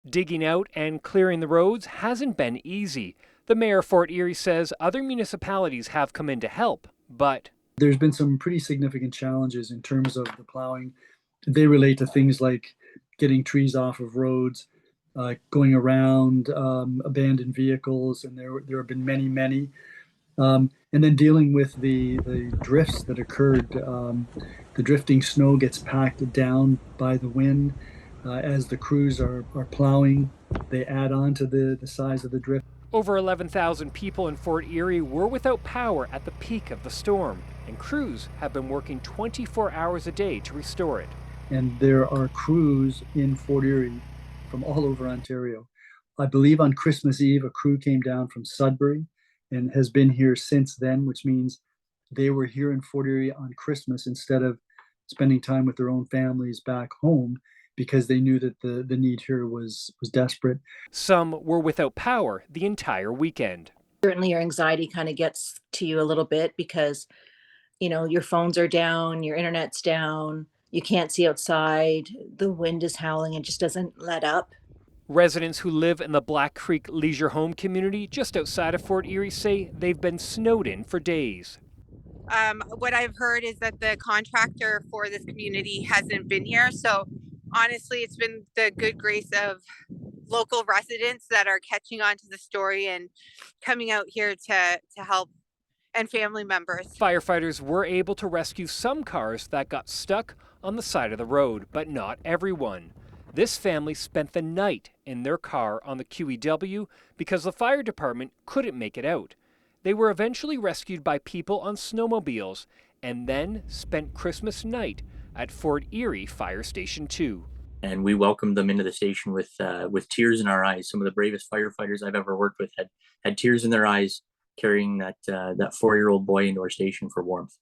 Digging out and clearing the roads hasn't been easy. The mayor of Fort Erie says other municipalities have come in to help, but There's been some pretty significant challenges in terms of the plowing. They relate to things like getting trees off of roads, going around abandoned vehicles, and there have been many. And then dealing with the drifts that occurred. The drifting snow gets packed down by the wind as the crews are plowing. They add on to the size of the drift. over 11,000 people in Fort Erie were without power at the peak of the storm, and crews have been working 24 hours a day to restore it. And there are crews in Fort Erie from all over Ontario. I believe on Christmas Eve, a crew came down from Sudbury and has been here since then, which means they were here in Fort Erie on Christmas instead of spending time with their own families back home because they knew that the need here was desperate. Some were without power the entire weekend. Certainly your anxiety kind of gets to you a little bit because, your phones are down, your internet's down, you can't see outside, the wind is howling, it just doesn't let up. Residents who live in the Black Creek Leisure Home community just outside of Fort Erie say they've been snowed in for days. What I've heard is that the contractor for this community hasn't been here. So honestly, it's been the good grace of local residents that are catching on to the story and coming out here to help, and family members. Firefighters were able to rescue some cars that got stuck on the side of the road, but not everyone. This family spent the night in their car on the QEW because the fire department couldn't make it out. They were eventually rescued by people on snowmobiles and then spent Christmas night at Fort Erie Fire Station 2. And we welcomed them into the station with tears in our eyes. Some of the bravest firefighters I've ever worked with had tears in their eyes carrying that 4-year-old boy into our station for warmth.